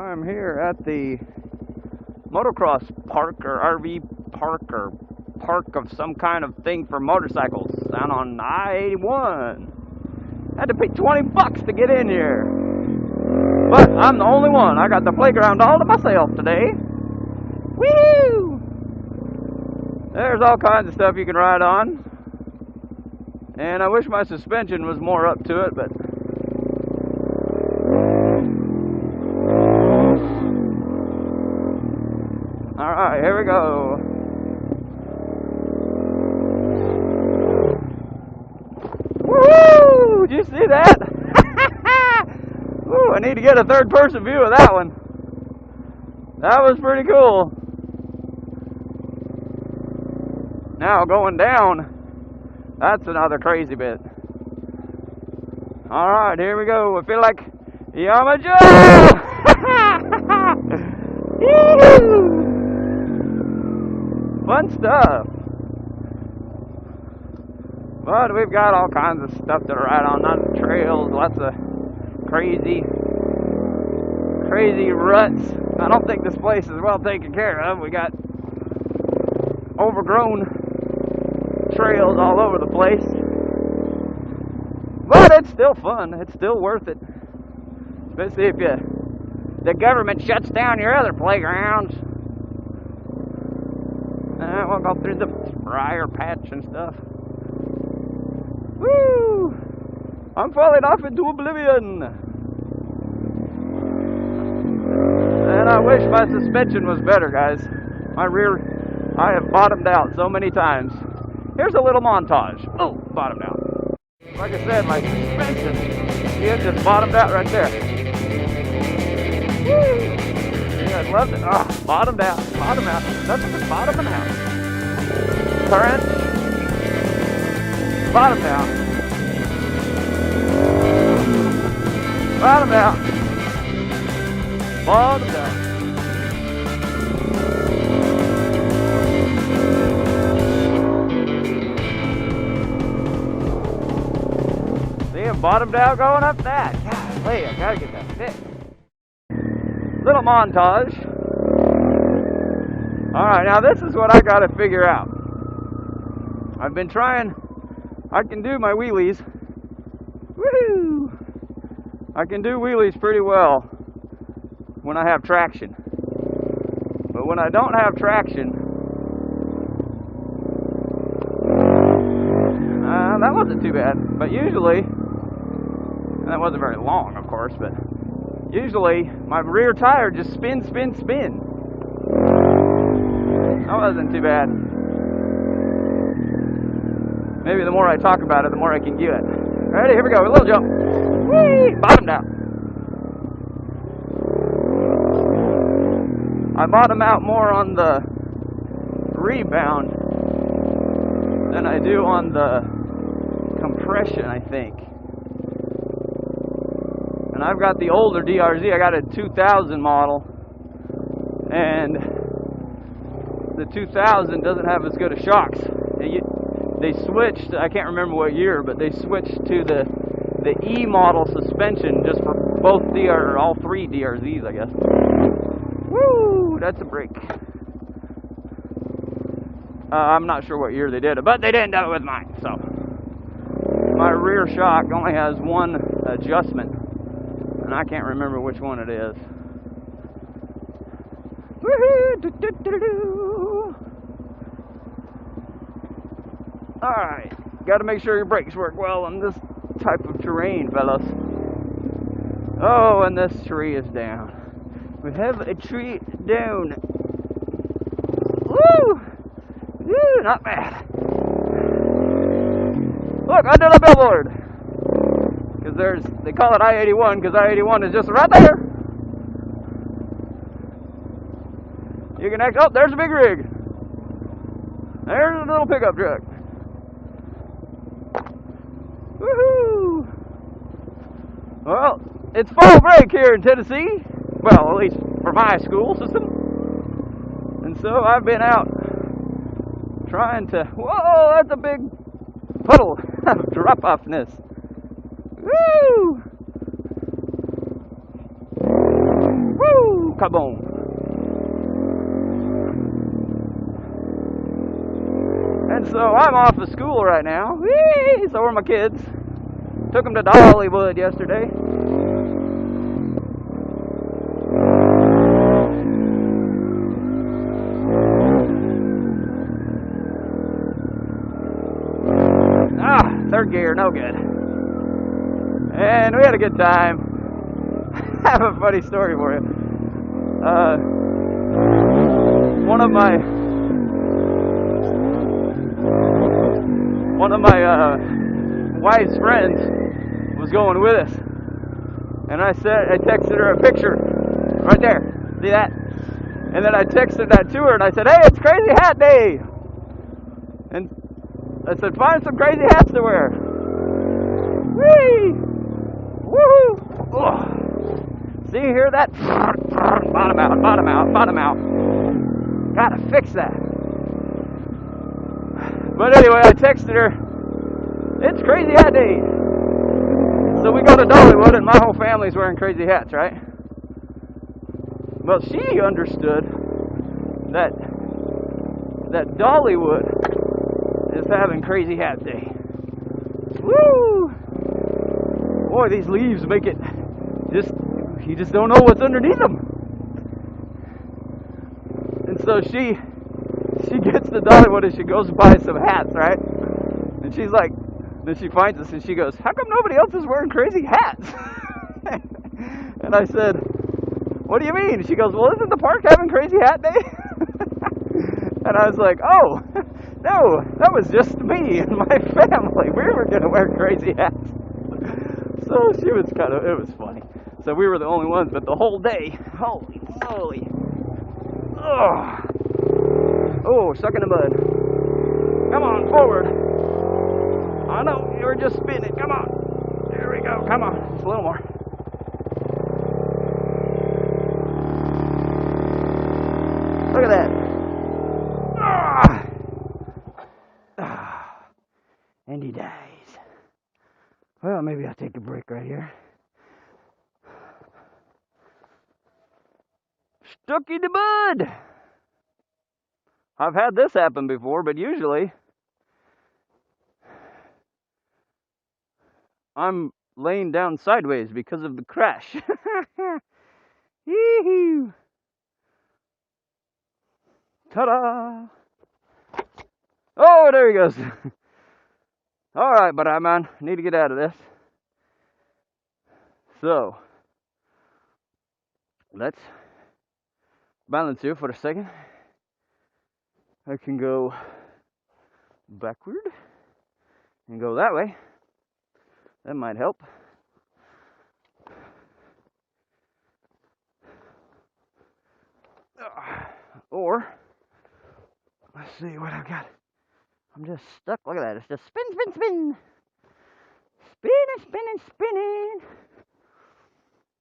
I'm here at the motocross park or RV park or park of some kind of thing for motorcycles down on I81. Had to pay 20 bucks to get in here. But I'm the only one. I got the playground all to myself today. Woo! There's all kinds of stuff you can ride on. And I wish my suspension was more up to it, but alright, here we go. Woo! Did you see that? Ooh, I need to get a third person view of that one. That was pretty cool. Now going down, that's another crazy bit. Alright, here we go. I feel like Yamajo! Fun stuff. But we've got all kinds of stuff to ride on trails, lots of crazy ruts. I don't think this place is well taken care of. We got overgrown trails all over the place. But it's still fun. It's still worth it. Especially if the government shuts down your other playgrounds. We'll go through the briar patch and stuff. Woo! I'm falling off into oblivion. And I wish my suspension was better, guys. My rear, I have bottomed out so many times. Here's a little montage. Oh, bottomed out. Like I said, my suspension, it just bottomed out right there. Woo! Yeah, I loved it. Oh, bottomed out, bottom out. Nothing but bottoming out. Current, bottomed out. Bottomed out. Bottomed out. Bottomed out going up that. Golly, I gotta get that fixed. Little montage. Alright, now this is what I gotta figure out. I've been trying, I can do my wheelies. Woohoo! I can do wheelies pretty well when I have traction. But when I don't have traction, that wasn't too bad. But usually, that wasn't very long, of course, but usually my rear tire just spin. That wasn't too bad. Maybe the more I talk about it, the more I can get it. Ready? Here we go. A little jump. Whee! Bottomed out. I bottom out more on the rebound than I do on the compression, I think. And I've got the older DRZ. I got a 2000 model, and the 2000 doesn't have as good of shocks. They switched, I can't remember what year, but they switched to the E model suspension just for both all three DRZs, I guess. Woo! That's a break. I'm not sure what year they did it, but they didn't do it with mine. So my rear shock only has one adjustment, and I can't remember which one it is. Alright, got to make sure your brakes work well on this type of terrain, fellas. Oh, and this tree is down. We have a tree down. Woo! Woo, not bad. Look, under the billboard. Because they call it I81 because I81 is just right there. You can oh, there's a big rig. There's a little pickup truck. Woohoo! Well, it's fall break here in Tennessee. Well, at least for my school system. And so I've been out trying to, whoa, that's a big puddle of drop-offness. Woo! Woo! Kaboom! And so I'm off of school right now. Whee! So are my kids. Took them to Dollywood yesterday. Third gear, no good. And we had a good time. I have a funny story for you. One of my wife's friends was going with us, and I texted her a picture right there. See that? And then I texted that to her, and I said, "Hey, it's Crazy Hat Day!" And I said, "Find some crazy hats to wear." Whee! Woohoo! Oh. See, you hear that? Bottom out, bottom out, bottom out. Gotta fix that. But anyway, I texted her, "It's Crazy Hat Day." So we go to Dollywood, and my whole family's wearing crazy hats, right? Well, she understood that Dollywood is having Crazy Hat Day. Woo! Boy, these leaves make it you just don't know what's underneath them. And so she gets to Dollywood and she goes buy some hats, right? And she's like, then she finds us and she goes, "How come nobody else is wearing crazy hats?" And I said, "What do you mean?" She goes, "Well, isn't the park having Crazy Hat Day?" And I was like, "Oh, no, that was just me and my family. We were going to wear crazy hats." So it was funny. So we were the only ones, but the whole day, holy moly. Oh, stuck in the mud. Come on, forward. I know, you were just spinning. Come on. There we go. Come on. Just a little more. Look at that. And he dies. Well, maybe I'll take a break right here. Stuck in the mud. I've had this happen before, but usually I'm laying down sideways because of the crash. Yee-hoo. Ta-da! Oh, there he goes. All right, but I need to get out of this. So, let's balance here for a second. I can go backward and go that way. That might help. Or, let's see what I've got. I'm just stuck. Look at that. It's just spin, spin, spin. Spinning, spinning, spinning.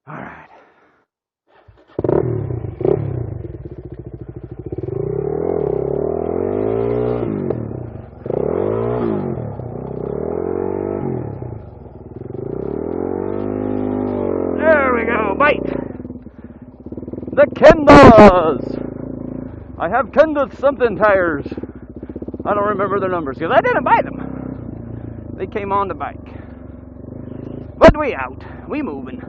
All right. There we go. Bite. The Kendas. I have Kenda something tires. I don't remember their numbers because I didn't buy them. They came on the bike. But we out. We moving.